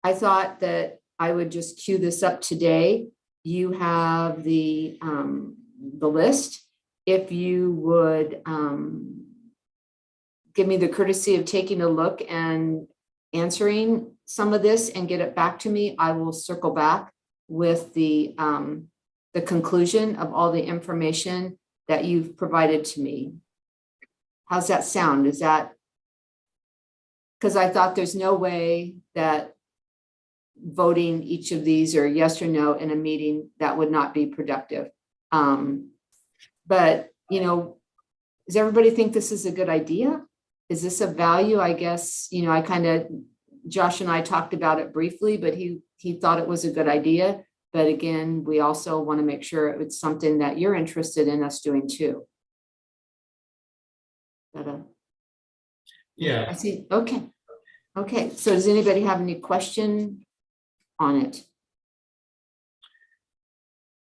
I thought that I would just queue this up today. You have the list. If you would give me the courtesy of taking a look and answering some of this and get it back to me, I will circle back with the conclusion of all the information that you've provided to me. How's that sound? Is that, because I thought there's no way that voting each of these or yes or no in a meeting, that would not be productive. But, does everybody think this is a good idea? Is this of value? I guess, Josh and I talked about it briefly, but he thought it was a good idea. But again, we also want to make sure it's something that you're interested in us doing too. But, I Yeah, see, okay. Okay, so does anybody have any question on it?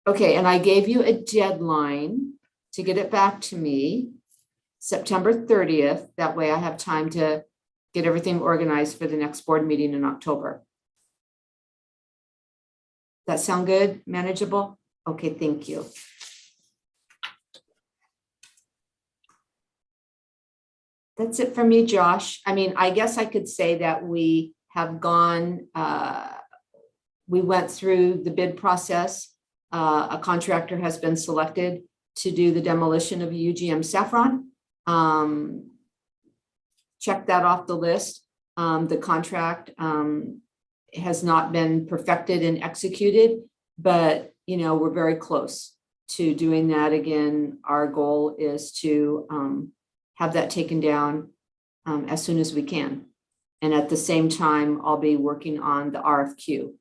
Okay, and I gave you a deadline to get it back to me, September 30th. That way I have time to get everything organized for the next board meeting in October. That sound good? Manageable? Okay, thank you. That's it for me, Josh. I mean, I guess I could say that we have gone, we went through the bid process. A contractor has been selected to do the demolition of UGM Saffron. Check that off the list. The contract has not been perfected and executed, but we're very close to doing that. Again, our goal is to have that taken down as soon as we can. And at the same time, I'll be working on the RFQ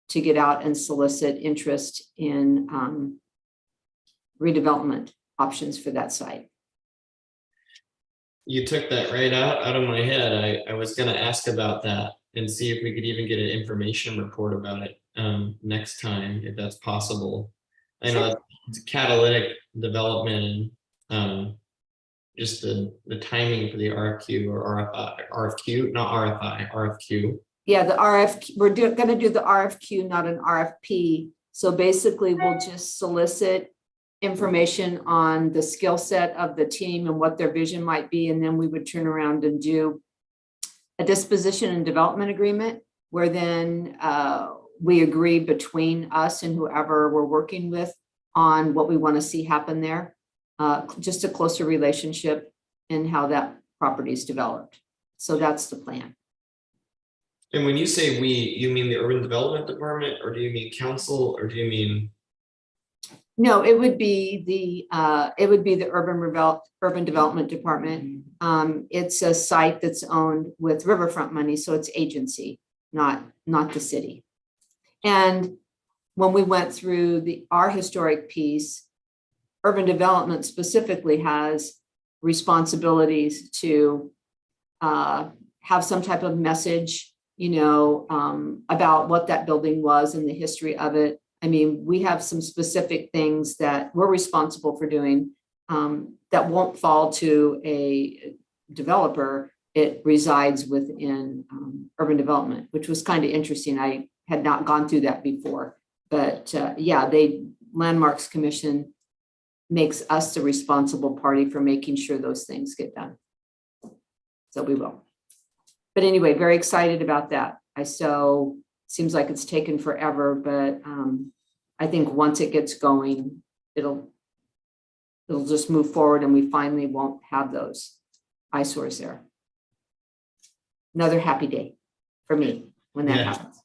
to get out and solicit interest in redevelopment options for that site. you took that right out of my head. I was gonna ask about that and see if we could even get an information report about it next time, if that's possible. I know it's catalytic development and just the timing for the RFQ or RFQ, not RFI, RFQ. Yeah, the RFQ, we're gonna do the RFQ, not an RFP. So basically, we'll just solicit information on the skill set of the team and what their vision might be, and then we would turn around and do a disposition and development agreement, where then we agree between us and whoever we're working with on what we want to see happen there. Just a closer relationship and how that property is developed. So that's the plan. And when you say we, you mean the urban development department, or do you mean council, or do you mean? No, it would be the urban development department. It's a site that's owned with riverfront money, so it's agency, not the city. And when we went through our historic piece, urban development specifically has responsibilities to have some type of message, about what that building was and the history of it. I mean, we have some specific things that we're responsible for doing that won't fall to a developer. It resides within urban development, which was kind of interesting. I had not gone through that before, but yeah, Landmarks Commission makes us the responsible party for making sure those things get done. So we will. But anyway, very excited about that. Seems like it's taken forever, but I think once it gets going, it'll just move forward and we finally won't have those eyesores there. Another happy day for me when that happens.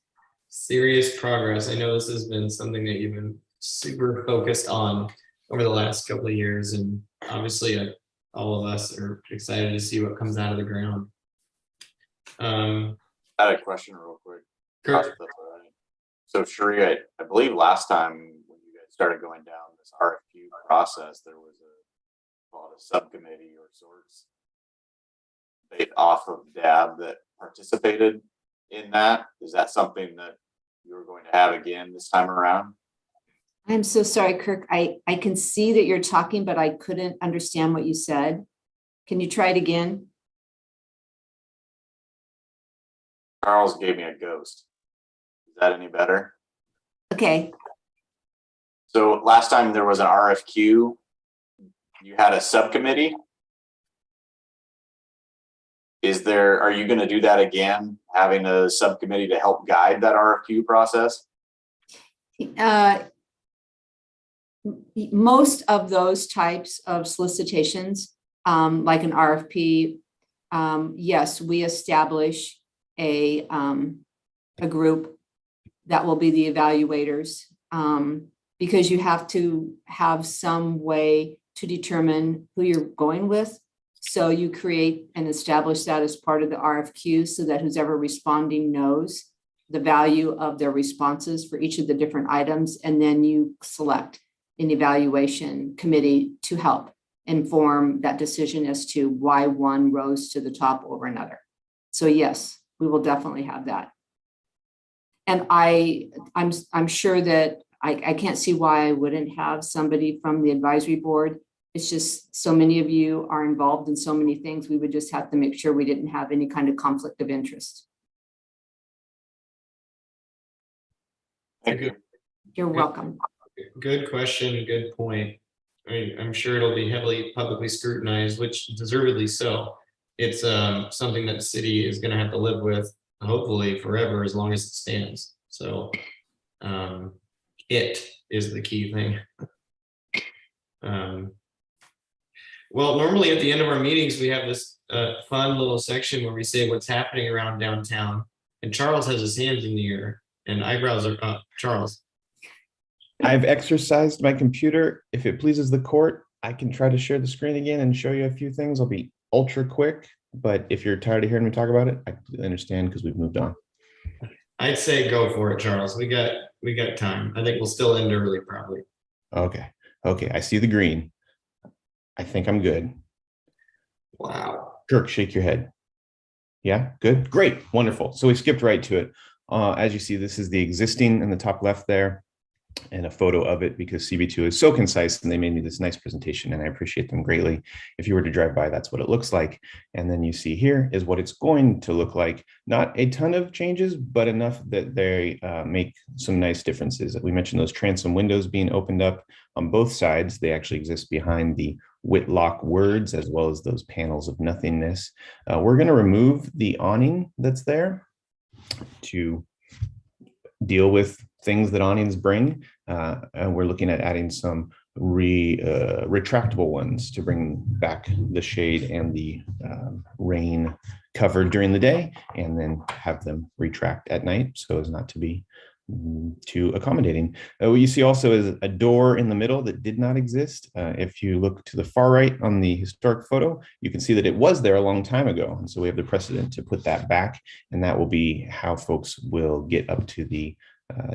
Serious progress. I know this has been something that you've been super focused on over the last couple of years, and obviously all of us are excited to see what comes out of the ground. I had a question real quick. Sure. Josh, if that's all right. So Sheree, I believe last time when you guys started going down this RFQ process, there was a subcommittee or sorts off of DAB that participated in that. Is that something that you were going to have again this time around? I'm so sorry, Kirk. I can see that you're talking, but I couldn't understand what you said. Can you try it again? Charles gave me a ghost. Is that any better? Okay. So last time there was an RFQ, you had a subcommittee. Are you going to do that again, having a subcommittee to help guide that RFQ process? Most of those types of solicitations, like an RFP, yes, we establish a group that will be the evaluators, because you have to have some way to determine who you're going with. So you create and establish that as part of the RFQ so that who's ever responding knows the value of their responses for each of the different items, and then you select an evaluation committee to help inform that decision as to why one rose to the top over another. So yes, we will definitely have that. And I'm sure that I can't see why I wouldn't have somebody from the advisory board. It's just so many of you are involved in so many things. We would just have to make sure we didn't have any kind of conflict of interest. Thank you. You're welcome. Good question, good point. I mean, I'm sure it'll be heavily publicly scrutinized, which deservedly so. It's something that the city is gonna have to live with, hopefully forever, as long as it stands. So it is the key thing. Well, normally at the end of our meetings, we have this fun little section where we say what's happening around downtown. And Charles has his hands in the air and eyebrows are up. Charles. I've exercised my computer. If it pleases the court, I can try to share the screen again and show you a few things. I'll be ultra quick, but if you're tired of hearing me talk about it, I completely understand because we've moved on. I'd say go for it, Charles. We got time. I think we'll still end early probably. Okay. I see the green. I think I'm good. Wow. Kirk, shake your head. Yeah, good, great, wonderful. So we skipped right to it. As you see, this is the existing in the top left there, and a photo of it because CB2 is so concise and they made me this nice presentation and I appreciate them greatly. If you were to drive by, that's what it looks like. And then you see here is what it's going to look like. Not a ton of changes, but enough that they make some nice differences. We mentioned those transom windows being opened up on both sides. They actually exist behind the Whitlock words as well as those panels of nothingness. We're going to remove the awning that's there to deal with things that awnings bring. And we're looking at adding some retractable ones to bring back the shade and the rain cover during the day, and then have them retract at night so as not to be too accommodating. What you see also is a door in the middle that did not exist. If you look to the far right on the historic photo, you can see that it was there a long time ago. And so we have the precedent to put that back, and that will be how folks will get up to the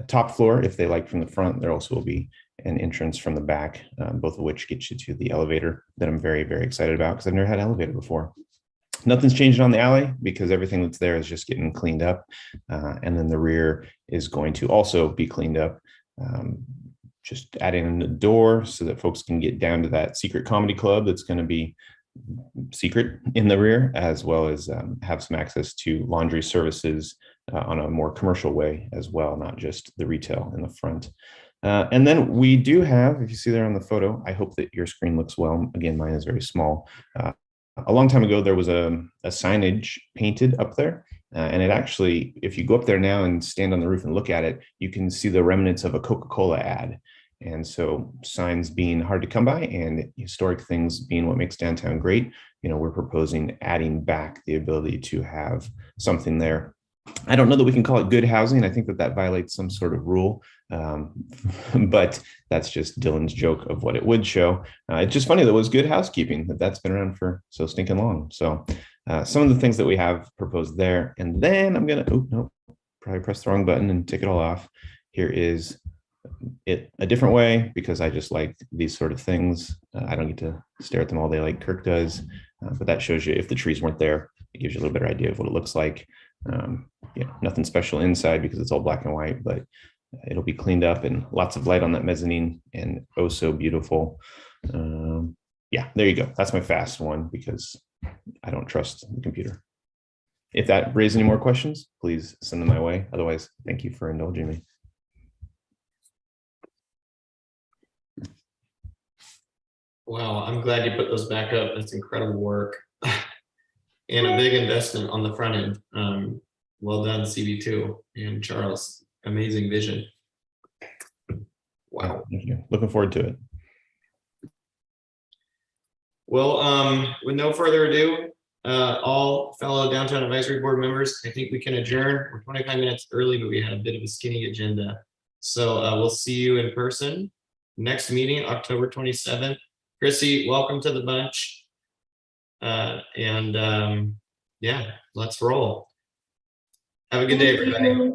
top floor. If they like from the front, there also will be an entrance from the back, both of which get you to the elevator that I'm very, very excited about because I've never had an elevator before. Nothing's changed on the alley because everything that's there is just getting cleaned up. And then the rear is going to also be cleaned up. Just adding a door so that folks can get down to that secret comedy club that's going to be secret in the rear, as well as have some access to laundry services on a more commercial way as well, not just the retail in the front. And then we do have, if you see there on the photo, I hope that your screen looks well. Again, mine is very small. A long time ago, there was a signage painted up there. And it actually, if you go up there now and stand on the roof and look at it, you can see the remnants of a Coca-Cola ad. And so signs being hard to come by and historic things being what makes downtown great, we're proposing adding back the ability to have something there. I don't know that we can call it good housing. I think that violates some sort of rule, but that's just Dylan's joke of what it would show. It's just funny that it was good housekeeping, that's been around for so stinking long. So some of the things that we have proposed there, and then I'm gonna, probably press the wrong button and take it all off. Here is it a different way because I just like these sort of things. I don't get to stare at them all day like Kirk does, but that shows you if the trees weren't there, it gives you a little better idea of what it looks like. Nothing special inside because it's all black and white, but it'll be cleaned up and lots of light on that mezzanine and oh so beautiful. There you go. That's my fast one because I don't trust the computer. If that raises any more questions, please send them my way. Otherwise, thank you for indulging me. Wow, I'm glad you put those back up. That's incredible work. And a big investment on the front end. Well done, CB2 and Charles. Amazing vision. Wow. Thank you. Looking forward to it. Well, with no further ado, all fellow Downtown Advisory Board members, I think we can adjourn. We're 25 minutes early, but we had a bit of a skinny agenda. So we'll see you in person. Next meeting, October 27th. Chrissy, welcome to the bunch. Yeah, let's roll. Have a good day, everybody.